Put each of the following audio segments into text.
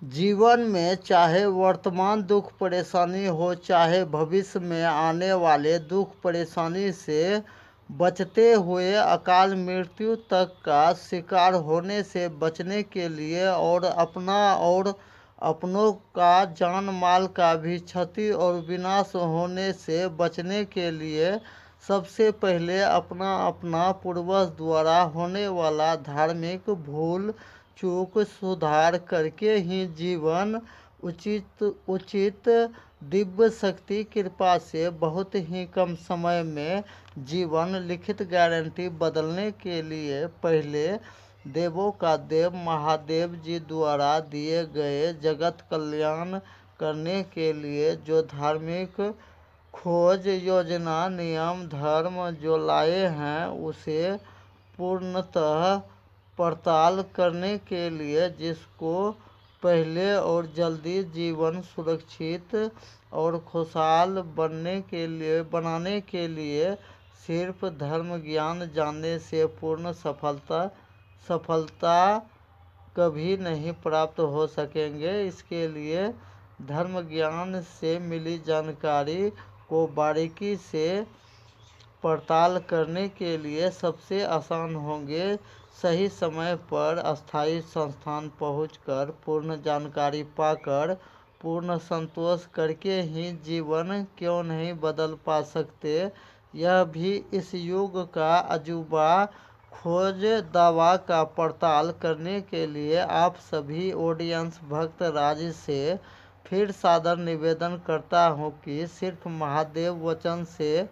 जीवन में चाहे वर्तमान दुख परेशानी हो, चाहे भविष्य में आने वाले दुख परेशानी से बचते हुए अकाल मृत्यु तक का शिकार होने से बचने के लिए और अपना और अपनों का जान माल का भी क्षति और विनाश होने से बचने के लिए सबसे पहले अपना अपना पूर्वज द्वारा होने वाला धार्मिक भूल चूक सुधार करके ही जीवन उचित दिव्य शक्ति कृपा से बहुत ही कम समय में जीवन लिखित गारंटी बदलने के लिए पहले देवों का देव महादेव जी द्वारा दिए गए जगत कल्याण करने के लिए जो धार्मिक खोज योजना नियम धर्म जो लाए हैं उसे पूर्णतः पड़ताल करने के लिए, जिसको पहले और जल्दी जीवन सुरक्षित और खुशहाल बनाने के लिए सिर्फ धर्म ज्ञान जानने से पूर्ण सफलता कभी नहीं प्राप्त हो सकेंगे। इसके लिए धर्म ज्ञान से मिली जानकारी को बारीकी से पड़ताल करने के लिए सबसे आसान होंगे। सही समय पर अस्थायी संस्थान पहुंचकर पूर्ण जानकारी पाकर पूर्ण संतोष करके ही जीवन क्यों नहीं बदल पा सकते। यह भी इस युग का अजूबा खोज दावा का पड़ताल करने के लिए आप सभी ऑडियंस भक्त राज से फिर सादर निवेदन करता हूँ कि सिर्फ महादेव वचन से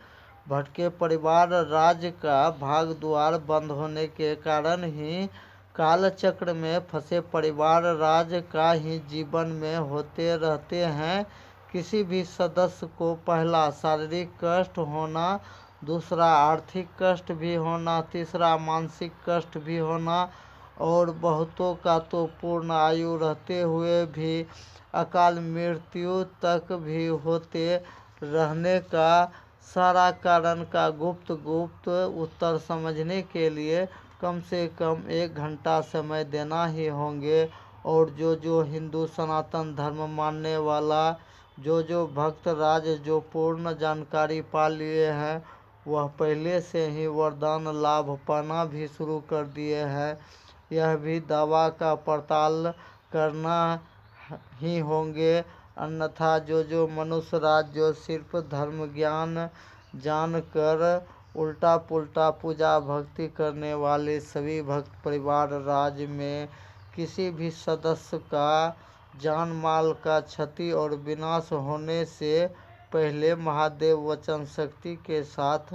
भटके परिवार राज्य का भाग द्वार बंद होने के कारण ही कालचक्र में फंसे परिवार राज्य का ही जीवन में होते रहते हैं। किसी भी सदस्य को पहला शारीरिक कष्ट होना, दूसरा आर्थिक कष्ट भी होना, तीसरा मानसिक कष्ट भी होना और बहुतों का तो पूर्ण आयु रहते हुए भी अकाल मृत्यु तक भी होते रहने का सारा कारण का गुप्त उत्तर समझने के लिए कम से कम 1 घंटा समय देना ही होंगे। और जो हिंदू सनातन धर्म मानने वाला जो भक्त राज जो पूर्ण जानकारी पा लिए हैं वह पहले से ही वरदान लाभ पाना भी शुरू कर दिए हैं। यह भी दावा का पड़ताल करना ही होंगे, अन्यथा जो मनुष्य राज जो सिर्फ धर्म ज्ञान जानकर उल्टा पुल्टा पूजा भक्ति करने वाले सभी भक्त परिवार राज्य में किसी भी सदस्य का जान माल का क्षति और विनाश होने से पहले महादेव वचन शक्ति के साथ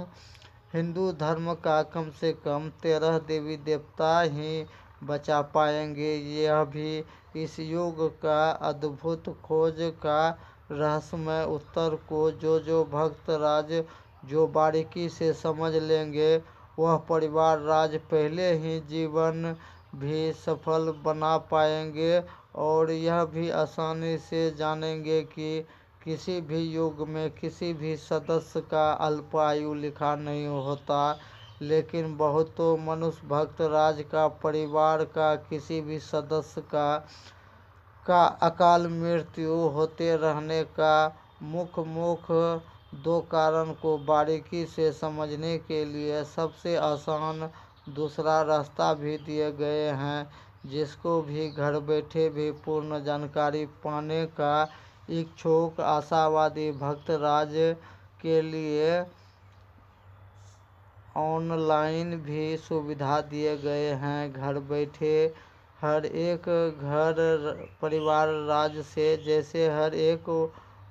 हिंदू धर्म का कम से कम 13 देवी देवता ही बचा पाएंगे। यह भी इस युग का अद्भुत खोज का रहस्यमय उत्तर को जो भक्त राज जो बारीकी से समझ लेंगे वह परिवार राज पहले ही जीवन भी सफल बना पाएंगे। और यह भी आसानी से जानेंगे कि किसी भी युग में किसी भी सदस्य का अल्पायु लिखा नहीं होता, लेकिन बहुतों मनुष्य भक्त राज का परिवार का किसी भी सदस्य का अकाल मृत्यु होते रहने का मुख्य 2 कारण को बारीकी से समझने के लिए सबसे आसान दूसरा रास्ता भी दिए गए हैं, जिसको भी घर बैठे भी पूर्ण जानकारी पाने का इच्छुक आशावादी भक्त राज के लिए ऑनलाइन भी सुविधा दिए गए हैं। घर बैठे हर एक घर परिवार राज्य से जैसे हर एक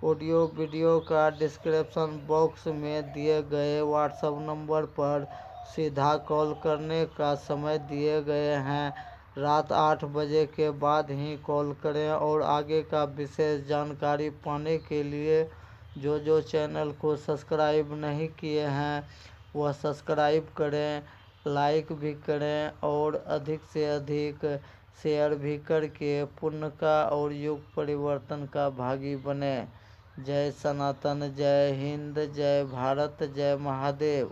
ऑडियो वीडियो का डिस्क्रिप्शन बॉक्स में दिए गए व्हाट्सएप नंबर पर सीधा कॉल करने का समय दिए गए हैं। रात 8 बजे के बाद ही कॉल करें और आगे का विशेष जानकारी पाने के लिए जो चैनल को सब्सक्राइब नहीं किए हैं वह सब्सक्राइब करें, लाइक भी करें और अधिक से अधिक शेयर भी करके पुण्य का और युग परिवर्तन का भागी बने। जय सनातन, जय हिंद, जय भारत, जय महादेव।